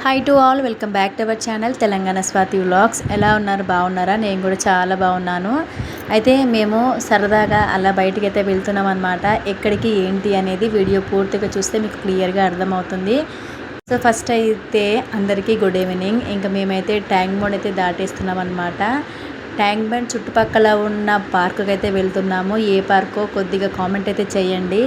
Hi to all, welcome back to our channel Telangana Swathi vlogs. ఎలా ఉన్నారు? బాగున్నారా? నేను కూడా చాలా బాగున్నాను. అయితే మేము సరదాగా అలా బయటికి అయితే వెళ్తున్నాం అనమాట. ఎక్కడికి ఏంటి అనేది వీడియో పూర్తిగా చూస్తే మీకు క్లియర్గా అర్థమవుతుంది. సో ఫస్ట్ అయితే అందరికీ గుడ్ ఈవినింగ్. ఇంకా మేమైతే ట్యాంక్ బండ్ అయితే దాటేస్తున్నాం అనమాట. ట్యాంక్ బండ్ చుట్టుపక్కల ఉన్న పార్కుకి అయితే వెళ్తున్నాము. ఏ పార్కో కొద్దిగా కామెంట్ అయితే చేయండి.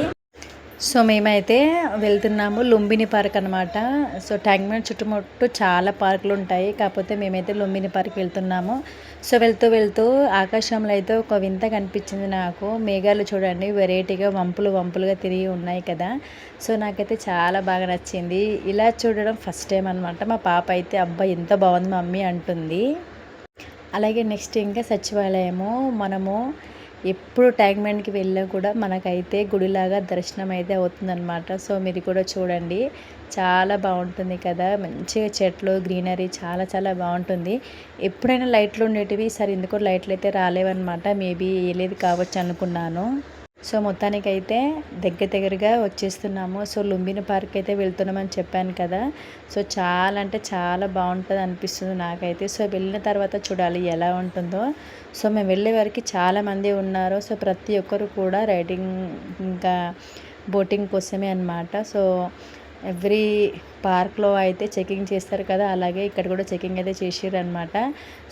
సో మేమైతే వెళ్తున్నాము లుంబిని పార్క్ అనమాట. సో ట్యాంక్ బండ్ చుట్టుముట్టు చాలా పార్కులు ఉంటాయి, కాకపోతే మేమైతే లుంబిని పార్క్ వెళ్తున్నాము. సో వెళ్తూ వెళ్తూ ఆకాశంలో అయితే ఒక వింత కనిపించింది నాకు. మేఘాలు చూడండి వెరైటీగా వంపులుగా తిరిగి ఉన్నాయి కదా. సో నాకైతే చాలా బాగా నచ్చింది. ఇలా చూడడం ఫస్ట్ టైం అనమాట. మా పాప అయితే అబ్బా ఎంత బాగుంది మమ్మీ అంటుంది. అలాగే నెక్స్ట్ ఇంకా సచివాలయము. మనము ఎప్పుడు ట్యాంక్ బండ్కి వెళ్ళినా కూడా మనకైతే గుడిలాగా దర్శనం అయితే అవుతుందన్నమాట. సో మీరు కూడా చూడండి, చాలా బాగుంటుంది కదా. మంచిగా చెట్లు గ్రీనరీ చాలా చాలా బాగుంటుంది. ఎప్పుడైనా లైట్లు ఉండేటివి, సరే ఎందుకో లైట్లు అయితే రాలేవన్నమాట. మేబీ వేయలేదు కావచ్చు అనుకున్నాను. సో మొత్తానికైతే దగ్గరగా వచ్చేస్తున్నాము. సో లుంబిని పార్క్ అయితే వెళ్తున్నామని చెప్పాను కదా. సో చాలా అంటే చాలా బాగుంటుంది అనిపిస్తుంది నాకైతే. సో వెళ్ళిన తర్వాత చూడాలి ఎలా ఉంటుందో. సో మేము వెళ్ళే వరకు చాలామంది ఉన్నారు. సో ప్రతి ఒక్కరు కూడా రైడింగ్ ఇంకా బోటింగ్ కోసమే అనమాట. సో ఎవ్రీ పార్క్లో అయితే చెకింగ్ చేస్తారు కదా, అలాగే ఇక్కడ కూడా చెకింగ్ అయితే చేసారు అనమాట.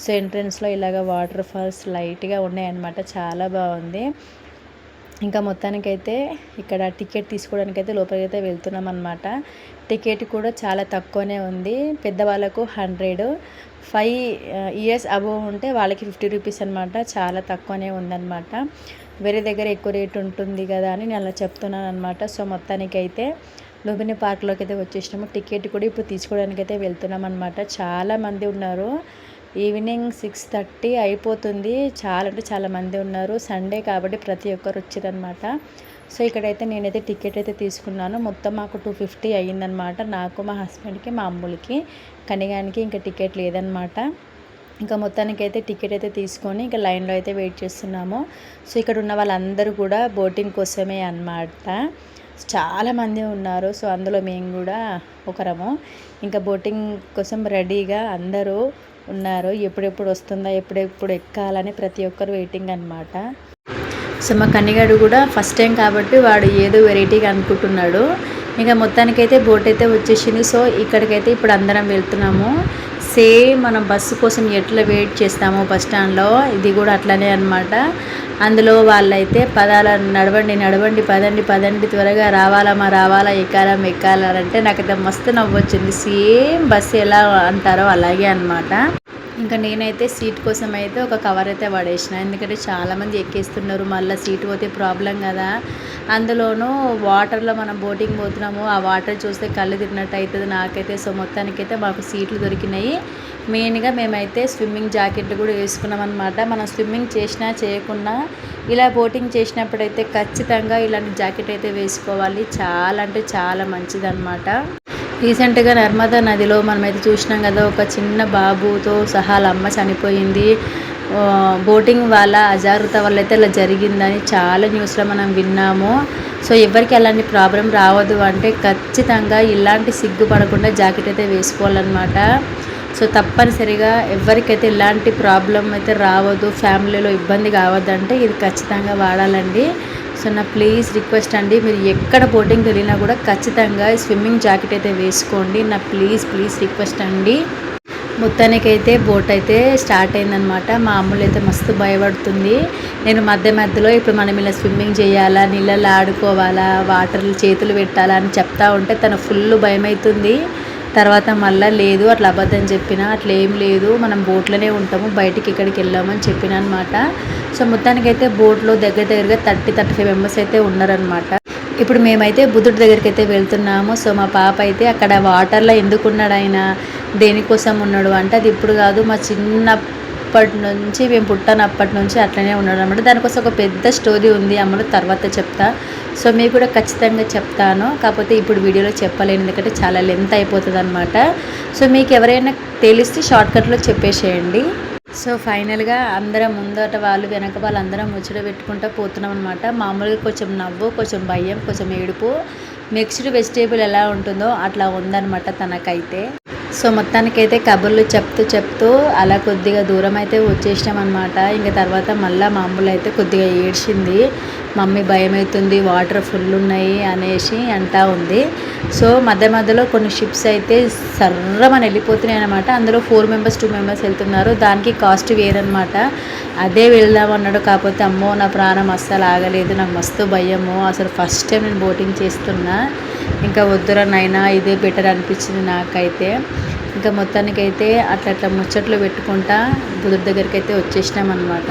సో ఎంట్రన్స్లో ఇలాగ వాటర్ ఫాల్స్ లైట్గా ఉన్నాయన్నమాట. చాలా బాగుంది. ఇంకా మొత్తానికైతే ఇక్కడ టికెట్ తీసుకోవడానికి అయితే లోపలికి అయితే వెళ్తున్నాం అనమాట. టికెట్ కూడా చాలా తక్కువనే ఉంది. పెద్దవాళ్ళకు 100, 5 years అబోవ్ ఉంటే వాళ్ళకి 50 రూపీస్ అనమాట. చాలా తక్కువనే ఉందన్నమాట. వేరే దగ్గర ఎక్కువ రేట్ ఉంటుంది కదా అని నేను అలా చెప్తున్నాను అనమాట. సో మొత్తానికైతే లుంబిని పార్క్లోకి అయితే వచ్చేసినాము. టికెట్ కూడా ఇప్పుడు తీసుకోవడానికి అయితే వెళ్తున్నాం అనమాట. చాలామంది ఉన్నారు. ఈవినింగ్ 6:30 అయిపోతుంది. చాలా అంటే చాలా మంది ఉన్నారు. సండే కాబట్టి ప్రతి ఒక్కరు వచ్చారనమాట. సో ఇక్కడైతే నేనైతే టికెట్ అయితే తీసుకున్నాను. మొత్తం మాకు 250 అయ్యిందనమాట. నాకు, మా హస్బెండ్కి, మా అమ్ములకి. కనిగానికి ఇంకా టికెట్ లేదనమాట. ఇంకా మొత్తానికైతే టికెట్ అయితే తీసుకొని ఇంకా లైన్లో అయితే వెయిట్ చేస్తున్నాము. సో ఇక్కడ ఉన్న వాళ్ళందరూ కూడా బోటింగ్ కోసమే అన్నమాట. చాలామంది ఉన్నారు. సో అందులో మేము కూడా ఒకరము. ఇంకా బోటింగ్ కోసం రెడీగా అందరూ ఉన్నారు. ఎప్పుడెప్పుడు వస్తుందా, ఎప్పుడెప్పుడు ఎక్కాలని ప్రతి ఒక్కరు వెయిటింగ్ అనమాట. సో మా కన్నిగాడు కూడా ఫస్ట్ టైం కాబట్టి వాడు ఏదో వెరైటీగా అనుకుంటున్నాడు. ఇంకా మొత్తానికైతే బోట్ అయితే వచ్చేసింది. సో ఇక్కడికైతే ఇప్పుడు అందరం వెళ్తున్నాము. సేమ్ మనం బస్సు కోసం ఎట్లా వెయిట్ చేస్తామో బస్ స్టాండ్లో, ఇది కూడా అట్లనే అనమాట. అందులో వాళ్ళైతే నడవండి పదండి త్వరగా రావాలా ఎక్కాలంటే నాకైతే మస్తు నవ్వొచ్చింది. సేమ్ బస్సు ఎలా అంటారో అలాగే అనమాట. ఇంకా నేనైతే సీట్ కోసం అయితే ఒక కవర్ అయితే పడేసిన, ఎందుకంటే చాలామంది ఎక్కేస్తున్నారు, మళ్ళీ సీట్ పోతే ప్రాబ్లం కదా. అందులోనూ వాటర్లో మనం బోటింగ్ పోతున్నాము, ఆ వాటర్ చూస్తే కళ్ళు తిరిగినట్టు అవుతుంది నాకైతే. సో మొత్తానికైతే మాకు సీట్లు దొరికినాయి. మెయిన్గా మేమైతే స్విమ్మింగ్ జాకెట్లు కూడా వేసుకున్నాం అనమాట. మనం స్విమ్మింగ్ చేసినా చేయకున్నా ఇలా బోటింగ్ చేసినప్పుడైతే ఖచ్చితంగా ఇలాంటి జాకెట్ అయితే వేసుకోవాలి. చాలా అంటే చాలా మంచిదన్నమాట. రీసెంట్గా నర్మదా నదిలో మనమైతే చూసినాం కదా, ఒక చిన్న బాబుతో సహా అమ్మ చనిపోయింది. బోటింగ్ వల్ల అజాగ్రత్త వల్ల అయితే అలా జరిగిందని చాలా న్యూస్లో మనం విన్నాము. సో ఎవరికి అలాంటి ప్రాబ్లం రావద్దు అంటే ఖచ్చితంగా ఇలాంటి సిగ్గుపడకుండా జాకెట్ అయితే వేసుకోవాలన్నమాట. సో తప్పనిసరిగా ఎవరికైతే ఇలాంటి ప్రాబ్లం అయితే రావద్దు, ఫ్యామిలీలో ఇబ్బంది కావద్దంటే ఇది ఖచ్చితంగా వాడాలండి. సో నా ప్లీజ్ రిక్వెస్ట్ అండి, మీరు ఎక్కడ బోటింగ్కి వెళ్ళినా కూడా ఖచ్చితంగా స్విమ్మింగ్ జాకెట్ అయితే వేసుకోండి. నా ప్లీజ్ రిక్వెస్ట్ అండి. మొత్తానికైతే బోట్ అయితే స్టార్ట్ అయిందనమాట. మా అమ్ములు అయితే మస్తు భయపడుతుంది. నేను మధ్యలో ఇప్పుడు మనం ఇలా స్విమ్మింగ్ చేయాలా, నీళ్ళల్లో ఆడుకోవాలా, వాటర్లు చేతులు పెట్టాలా అని చెప్తా ఉంటే తను ఫుల్ భయం అవుతుంది. తర్వాత మళ్ళీ లేదు అట్లా అబద్ధం చెప్పిన, అట్లా ఏం లేదు, మనం బోట్లోనే ఉంటాము, బయటికి ఇక్కడికి వెళ్ళామని చెప్పిన అనమాట. సో మొత్తానికైతే బోట్లో దగ్గరగా 30-35 మెంబర్స్ అయితే ఉన్నారనమాట. ఇప్పుడు మేమైతే బుద్ధుడి దగ్గరికి అయితే వెళ్తున్నాము. సో మా పాప అయితే అక్కడ వాటర్లో ఎందుకు ఉన్నాడు ఆయన, దేనికోసం ఉన్నాడు అంటే అది ఇప్పుడు కాదు, మా చిన్నప్పటి నుంచి మేము పుట్టినప్పటి నుంచి అట్లనే ఉన్నాడు అనమాట. దానికోసం ఒక పెద్ద స్టోరీ ఉంది, అమ్మలు తర్వాత చెప్తా. సో మీకు కూడా ఖచ్చితంగా చెప్తాను, కాకపోతే ఇప్పుడు వీడియోలో చెప్పలేను ఎందుకంటే చాలా లెంత్ అయిపోతుంది అనమాట. సో మీకు ఎవరైనా తెలిస్తే షార్ట్కట్లో చెప్పేసేయండి. సో ఫైనల్గా అందరం ముందట వాళ్ళు వెనక వాళ్ళు అందరం ముచ్చట పెట్టుకుంటూ పోతున్నాం అనమాట. మామూలుగా కొంచెం నవ్వు, కొంచెం భయం, కొంచెం ఏడుపు, మిక్స్డ్ వెజిటేబుల్ ఎలా ఉంటుందో అట్లా ఉందన్నమాట తనకైతే. సో మొత్తానికైతే కబుర్లు చెప్తూ అలా కొద్దిగా దూరం అయితే వచ్చేసినాం అనమాట. ఇంక తర్వాత మళ్ళీ మా అమ్ములు అయితే కొద్దిగా ఏడ్చింది. మమ్మీ భయం అవుతుంది, వాటర్ ఫుల్ ఉన్నాయి అనేసి అంటా ఉంది. సో మధ్యలో కొన్ని షిప్స్ అయితే సర్రమని వెళ్ళిపోతున్నాయి అనమాట. అందులో 4 మెంబర్స్ 2 మెంబర్స్ వెళ్తున్నారు. దానికి కాస్ట్ వేరనమాట. అదే వెళ్దాం అన్నాడు. కాకపోతే అమ్మో నా ప్రాణం అస్సలు ఆగలేదు, నాకు మస్తు భయము, అసలు ఫస్ట్ టైం నేను బోటింగ్ చేస్తున్నా. ఇంకా వద్దురా నైనా ఇదే బెటర్ అనిపించింది నాకైతే. ఇంకా మొత్తానికైతే అట్లా ముచ్చట్లు పెట్టుకుంటా బుధుడి దగ్గరికి అయితే వచ్చేసినాం అనమాట.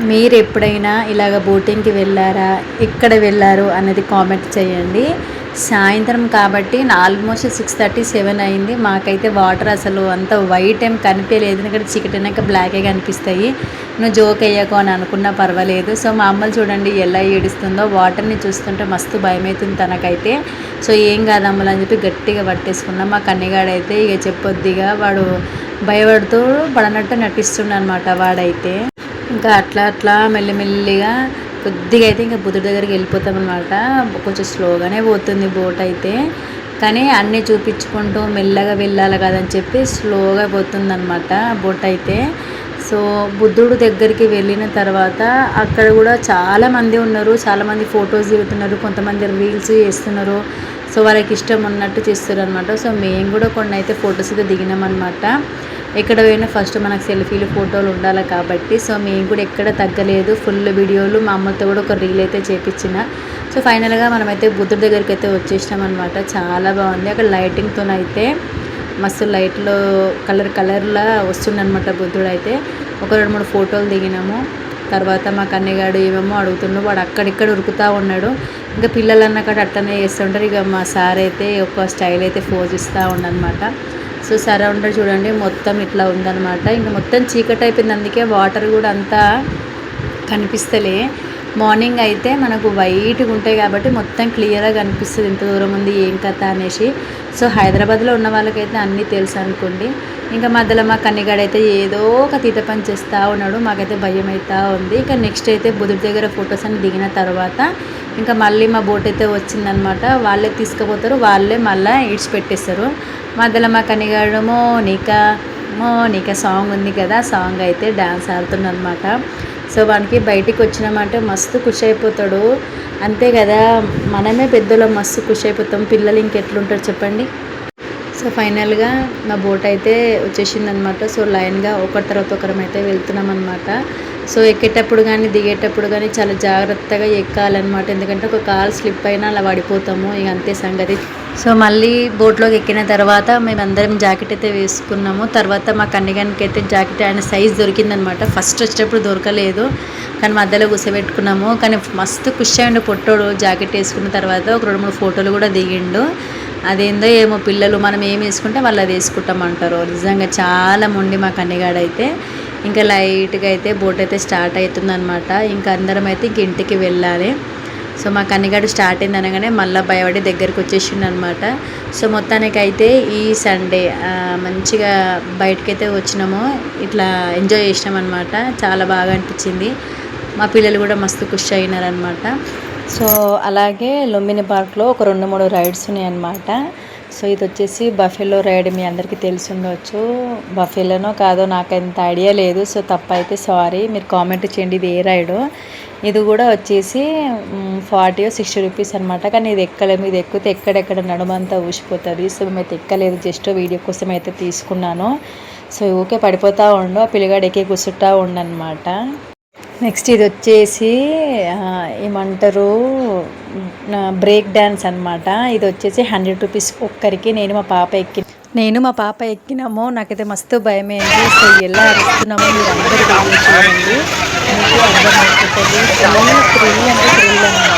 మీరు ఎప్పుడైనా ఇలాగ బోటింగ్కి వెళ్ళారా, ఎక్కడ వెళ్ళారు అనేది కామెంట్ చేయండి. సాయంత్రం కాబట్టి ఆల్మోస్ట్ 6:30 7 అయింది. మాకైతే వాటర్ అసలు అంత వైట్ ఏం కనిపించలేదు, ఎందుకంటే చీకటి అయినాక బ్లాకే కనిపిస్తాయి. నువ్వు జోక్ అయ్యాకో అని అనుకున్నా పర్వాలేదు. సో మా అమ్మలు చూడండి ఎలా ఏడుస్తుందో, వాటర్ని చూస్తుంటే మస్తు భయం అవుతుంది తనకైతే. సో ఏం కాదు అమ్మలు అని చెప్పి గట్టిగా పట్టేసుకున్నాం. మా కన్నెగాడైతే ఇక చెప్పొద్దిగా వాడు భయపడుతూ పడనట్టు నటిస్తుండ అనమాట వాడైతే. ఇంకా అట్లా మెల్లిమెల్లిగా కొద్దిగా అయితే ఇంకా బుధుడి దగ్గరికి వెళ్ళిపోతాం అనమాట. కొంచెం స్లోగానే పోతుంది బోట్ అయితే, కానీ అన్నీ చూపించుకుంటూ మెల్లగా వెళ్ళాలి కదని చెప్పి స్లోగా పోతుంది అనమాట బోట్ అయితే. సో బుద్ధుడు దగ్గరికి వెళ్ళిన తర్వాత అక్కడ కూడా చాలామంది ఉన్నారు, చాలామంది ఫొటోస్ దిగుతున్నారు, కొంతమంది రీల్స్ చేస్తున్నారు. సో వాళ్ళకి ఇష్టం ఉన్నట్టు చేస్తారు అనమాట. సో మేము కూడా కొన్ని అయితే ఫొటోస్ అయితే దిగినాం అనమాట. ఎక్కడ పోయినా ఫస్ట్ మనకు సెల్ఫీలు ఫోటోలు ఉండాలి కాబట్టి సో మేము కూడా ఎక్కడ తగ్గలేదు, ఫుల్ వీడియోలు. మా అమ్మతో కూడా ఒక రీల్ అయితే చేపించిన. సో ఫైనల్గా మనమైతే బుద్ధుడి దగ్గరికి అయితే వచ్చేసినాం అనమాట. చాలా బాగుంది. అక్కడ లైటింగ్తోనైతే మస్తు లైట్లో కలర్లా వస్తుండనమాట బుద్ధుడు అయితే. ఒక 2-3 ఫోటోలు దిగినాము. తర్వాత మా కన్నెగాడు ఏమేమో అడుగుతున్నాడు, వాడు అక్కడిక్కడ ఉరుకుతూ ఉన్నాడు. ఇంకా పిల్లలు అన్నకాడ అట్లనే చేస్తుంటారు. ఇక మా సార్ అయితే ఒక స్టైల్ అయితే పోజ్ ఇస్తూ ఉండనమాట. సో సరౌండర్ చూడండి మొత్తం ఇట్లా ఉందన్నమాట. ఇంకా మొత్తం చీకటి అయిపోయింది, అందుకే వాటర్ కూడా అంతా కనిపిస్తలే. మార్నింగ్ అయితే మనకు వైట్గా ఉంటాయి కాబట్టి మొత్తం క్లియర్గా కనిపిస్తుంది ఎంత దూరం ఉంది ఏం కథ అనేసి. సో హైదరాబాద్లో ఉన్న వాళ్ళకైతే అన్నీ తెలుసు అనుకోండి. ఇంకా మధ్యలో మా కన్నెగాడైతే ఏదో ఒక తీత పని చేస్తూ ఉన్నాడు, మాకైతే భయం అవుతూ ఉంది. ఇంకా నెక్స్ట్ అయితే బుధుడి దగ్గర ఫొటోస్ అని దిగిన తర్వాత ఇంకా మళ్ళీ మా బోట్ అయితే వచ్చిందనమాట. వాళ్ళే తీసుకుపోతారు, వాళ్ళే మళ్ళీ ఇడిచిపెట్టేస్తారు. మధ్యలో మా కన్నెగాడు మోనికా సాంగ్ ఉంది కదా, సాంగ్ అయితే డ్యాన్స్ ఆడుతుందనమాట. సో వానికి బయటికి వచ్చినామంటే మస్తు ఖుషి అయిపోతాడు. అంతే కదా, మనమే పెద్దలో మస్తు ఖుషి అయిపోతాం, పిల్లలు ఇంకెట్లుంటారు చెప్పండి. సో ఫైనల్గా మా బోట్ అయితే వచ్చేసిందనమాట. సో లైన్గా ఒకరి తర్వాత ఒకరం అయితే వెళ్తున్నాం అనమాట. సో ఎక్కేటప్పుడు కానీ దిగేటప్పుడు కానీ చాలా జాగ్రత్తగా ఎక్కాలన్నమాట, ఎందుకంటే ఒక కాలు స్లిప్ అయినా అలా పడిపోతాము, ఇక అంతే సంగతి. సో మళ్ళీ బోట్లోకి ఎక్కిన తర్వాత మేమందరం జాకెట్ అయితే వేసుకున్నాము. తర్వాత మా కన్నెగానికి అయితే జాకెట్ ఆయన సైజ్ దొరికిందనమాట. ఫస్ట్ వచ్చేటప్పుడు దొరకలేదు, కానీ మధ్యలో కూర్చోబెట్టుకున్నాము. కానీ మస్తు ఖుషి అయ్యిండు పొట్టోడు జాకెట్ వేసుకున్న తర్వాత. ఒక 2-3 ఫోటోలు కూడా దిగిండు. అదేందో ఏమో పిల్లలు మనం ఏం వేసుకుంటే వాళ్ళు అది వేసుకుంటామంటారు. నిజంగా చాలా మొండి మా కన్నెగాడైతే. ఇంకా లైట్గా అయితే బోట్ అయితే స్టార్ట్ అవుతుందన్నమాట. ఇంకా అందరం అయితే ఇంటికి వెళ్ళాలి. సో మా కన్నెగాడు స్టార్ట్ అయింది అనగానే మళ్ళీ భయపడి దగ్గరికి వచ్చేసిండు అనమాట. సో మొత్తానికైతే ఈ సండే మంచిగా బయటకైతే వచ్చినాము, ఇట్లా ఎంజాయ్ చేసినాం అనమాట. చాలా బాగా అనిపించింది. మా పిల్లలు కూడా మస్తు ఖుషి అయినారనమాట. సో అలాగే లుంబిని పార్క్లో ఒక 2-3 రైడ్స్ ఉన్నాయన్నమాట. సో ఇది వచ్చేసి బఫెలో రైడ్, మీ అందరికీ తెలిసి ఉండవచ్చు. బఫెలోనో కాదో నాకు అంత ఐడియా లేదు. సో తప్పైతే సారీ, మీరు కామెంట్ చేయండి ఇది ఏ రైడో. ఇది కూడా వచ్చేసి 40 or 60 రూపీస్ అనమాట. కానీ ఇది ఎక్కలేము, ఇది ఎక్కితే ఎక్కడెక్కడ నడుమంతా ఊసిపోతుంది. సో మేమైతే ఎక్కలేదు, జస్ట్ వీడియో కోసం అయితే తీసుకున్నాను. సో ఊకే పడిపోతూ ఉండు, ఆ పిల్లగాడు ఎక్కి కూర్చుంటా ఉండనమాట. నెక్స్ట్ ఇది వచ్చేసి ఏమంటారు బ్రేక్ డ్యాన్స్ అనమాట. ఇది వచ్చేసి 100 రూపీస్ ఒక్కరికి. నేను మా పాప ఎక్కినాము. నాకైతే మస్తు భయమైంది. సో ఎలా అరుస్తున్నామో మీరు అందరూ చూడండి, మీకు అర్థమైపోతుంది. థ్రిల్ అంటే థ్రిల్ అనమాట.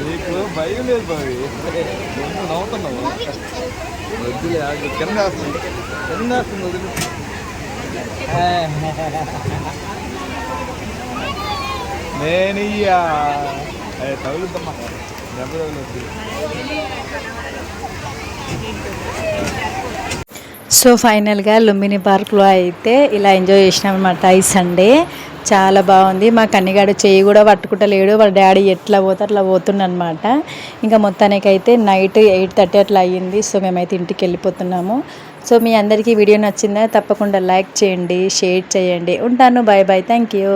నీకు భయం లేదు బావి నవ్వుతున్నావు వద్దులే కింద వస్తుంది కింద వస్తుంది వదిలి నేనయ్యా తగులుద్దమ్మా దెబ్బ తగులుద్ది. సో ఫైనల్గా లుంబిని పార్క్లో అయితే ఇలా ఎంజాయ్ చేసినాం అనమాట ఈ సండే. చాలా బాగుంది. మా కన్నిగాడు చేయి కూడా పట్టుకుంటలేడు, వాళ్ళ డాడీ ఎట్లా పోతే అట్లా పోతుండనమాట. ఇంకా మొత్తానికైతే నైట్ 8:30 అట్లా అయ్యింది. సో మేమైతే ఇంటికి వెళ్ళిపోతున్నాము. సో మీ అందరికీ వీడియో నచ్చిందా? తప్పకుండా లైక్ చేయండి, షేర్ చేయండి. ఉంటాను. Bye bye. Thank you.